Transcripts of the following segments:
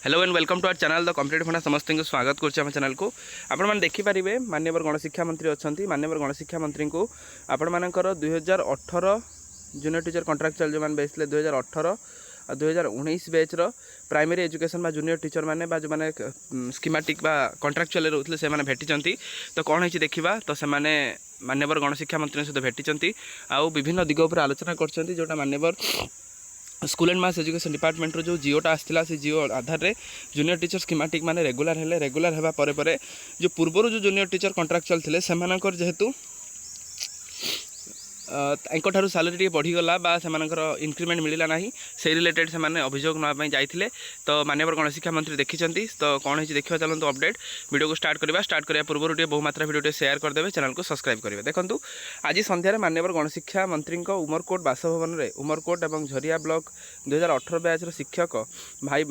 Hello and welcome to our channel the complete funda समस्त को स्वागत करुच्चे चैनल को आपण देखिपारे माननीय गणशिक्षा मंत्री अच्छा माननीय गणशिक्षा मंत्री को आपण मानकर 2018 जूनियर टीचर कंट्राक्चुअल जो मैंने बेचते 2018 और 2019 बैचर प्राइमरी एजुकेशन जूनियर टीचर मैंने जो मैंने स्कीमेटिक कंट्राक्चुअल रोते से भेटी तो कौन है देखा तो से माननीय गणशिक्षा मंत्री सहित भेटी आउ विभिन्न दिग उपर आलोचना कर जोटा माननीय school and mass education department जो जिओटा आसाला से जिओ आधार में जूनियर टीचर स्कीमेटिक माने रेगुलर होगा पर जो पूर्वर जो जूनियर टीचर कंट्राक्चुअल थे से जेहेतु ठार सालेरी बढ़ीगला से इनक्रिमेंट मिलला ना से रिलेटेड से अभियोग नापी जाते तो माननीय गणशिक्षा मंत्री देखी तो कौन है देखा चलते अपडेट वीडियो को स्टार्ट करने पूर्व बहुमात्रा वीडियो शेयर करदे चैनल को सब्सक्राइब करेंगे। देखो आज संध्यार माननीय गणशिक्षा मंत्री उमरकोट बासभवन में उमरकोट और झरिया ब्लॉक 2018 बैचर शिक्षक भाई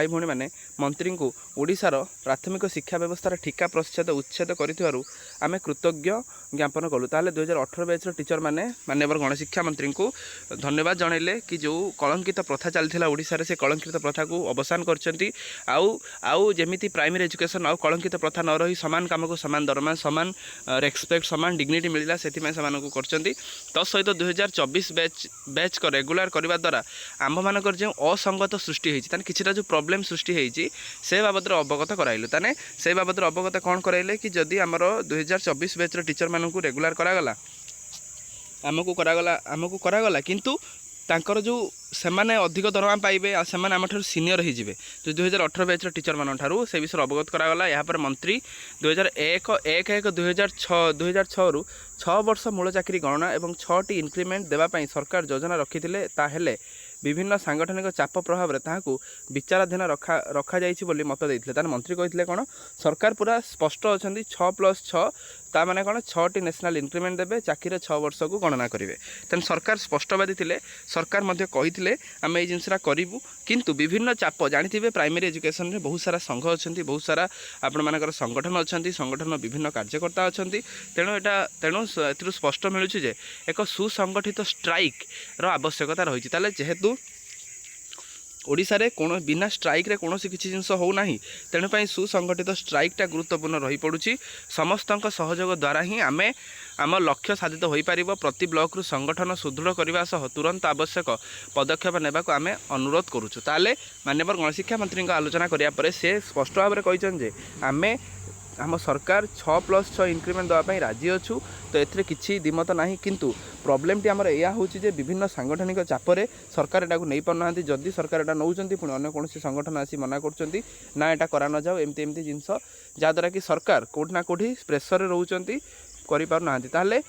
भौणी मैंने मंत्री को ओडिशार प्राथमिक शिक्षा व्यवस्था ठिका प्रच्छेद उच्छेद करें कृतज्ञ ज्ञापन कलु। 2018 बैचर टीचर मैंने माननीय गणशिक्षा मंत्री को धन्यवाद जनइले कि जो कलंकित प्रथा चलता ओडिशा रे से कलंकित प्रथा को अवसान करछंती आउ जेमिति प्राइमरी एजुकेशन आउ कलंकित प्रथा न रही सामान काम को सामान दरमा सामान रेस्पेक्ट सामान डिग्निटी मिलला सेति को करछंती। तत्सहित 2024 बैच को रेगुलर करने द्वारा आम मानकर जो असंगत सृष्टि होती किछिटा जो प्रॉब्लम सृष्टि होती से बाबद अवगत कराइलु ताने से बाबद अवगत कौन कराइले कि जदि आमर 2024 बैचर टीचर मानक रेगुलर करागला आमको करागला किंतु तांकर जो सेमाने अधिक दरमा पाइबे आ सेमाने आमठार सीनियर हो जिवे जो 2018 बैचर टीचर मान ठारू से विषय अवगत करागला। यहाँ पर मंत्री 2006 रु 6 वर्ष मूल चाकरी गणना और 6टी इनक्रिमेंट देवाई सरकार योजना रखी ताहेले विभिन्न सांगठनिक चाप प्रभाव में ताकू विचाराधीन रखा जाइए मत देते मंत्री कहते कौन सरकार पूरा स्पष्ट अच्छा 6+6 ता माने कौन 6टी नेशनल इनक्रिमेंट देवे चाकरी 6 वर्ष को गणना करेंगे तेना सरकार स्पष्टवादी थे सरकार कहते आम ये जिनसा करूँ किंतु विभिन्न चाप जानी प्राइमरी एजुकेशन में बहुत सारा संघ अच्छा बहुत सारा आपण मानकर संगठन अच्छा संगठन विभिन्न कार्यकर्ता अच्छा तेणु स्पष्ट मिलूँ जे एक सुसंगठित स्ट्राइक आवश्यकता रही जेहेतु ओडिशा रे कोनो बिना स्ट्राइक रे कौन किसी जिनस होना तेणुपाई सुसंगठित स्ट्राइकटा गुरुत्वपूर्ण रही पड़ुछि समस्त सहयोग द्वारा ही आमे आम लक्ष्य साधित हो पार प्रति ब्लॉक रु संगठन सुदृढ़ करने सह तुरंत आवश्यक पदक्षेप नेबा को आमे अनुरोध करुछु। ताले माननीय गणशिक्षा मंत्री आलोचना करिया परे से स्पष्ट भाव में कहते आमे आम सरकार 6+6 इनक्रिमेंट देवाई राजी अच्छु तो एथिरे किछि दिमत नाही किंतु प्रॉब्लम टी आमर या होछि जे विभिन्न सांगठनिक चापरे सरकार एटा को नहीं पारना जदि सरकार एटा नौचंती पुणी अन्य कौन संगठन आसी मना करचंती ना एटा करा न जाओ एमती जिनस जहाँद्वारा कि सरकार कोठी ना कोठी प्रेसर रोचंती करि पार नांती ताले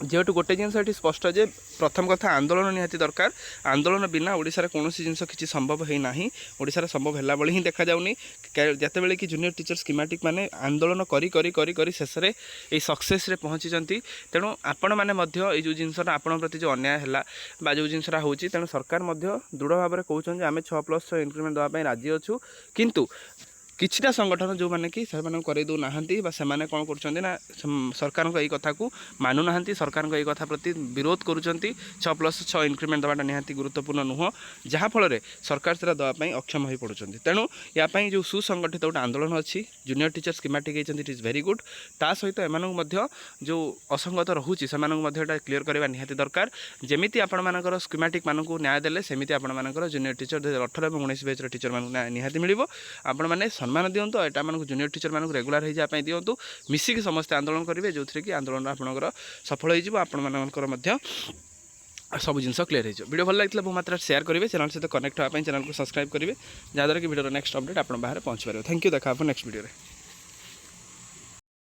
जेहेतु गोटे जिनस ये स्पष्ट जे प्रथम कथा आंदोलन निहाती दरकार आंदोलन बिना ओडिशा रे कोनोसी जिनस किछि संभव है नाही ओडिशा रे संभव हैला बळे ही देखा जाउनी जते बेले कि जूनियर टीचर स्कीमेटिक माने आंदोलन करी करी करी करी शेष रे ए सक्सेस रे पहुंची जंती तेणु आपण माने मध्य ए जो जिनसटा आपण प्रति जो अन्याय हैला बा जो जिनसटा होची तेणु सरकार मध्य दृढ़ भाव में कहउछन जे आमे 6+6 इनक्रिमेंट दवा पई राजी अछु किंतु किछिटा संगठन जो माने कि करे दो नाहंती बा सेमाने कोन करछन्ती ना सरकार को एई कथा को मानु नाहंती सरकार को एई कथा प्रति विरोध करूछन्ती 6+6 इनक्रिमेंट दवाटा निहांती गुरुत्वपूर्ण नुह जहाँ फल सरकार से दवा पई अक्षम हो पड़ुछन्ती तेणु या पई जो सुसंगठित गोटे आंदोलन अच्छी junior teacher schematic it is very good ता सहित एमानक मध्य जो असंगत रहुची सेमानक मध्य एटा क्लियर करबा निहांती दरकार जेमिति आपण मानकर स्कीमेटिक मानकू न्याय देले सेमिति आपण मानकर जूनियर टीचर 2018 और 19 बैचर टीचर मानकू निहांती मिलिबो आपण माने सम्मान दिंतु एटा मानक जूनियर टीचर मानक रेगुलर हो जाए दिंतु मिसिक समस्त आंदोलन करेंगे जो थी कि आंदोलन आपंकर सफल हो सब जिन क्लीयर हो वीडियो भल लगे बहुत मात्रा शेयर करेंगे चैनल सहित कनेक्ट होगापी चैनल को सब्सक्राइब करेंगे जहाँद्वारा कि वीडियो नेक्स्ट अपडेट आप बाहर पहुँच पारे। थैंक यू देखा नेक्स्ट वीडियो।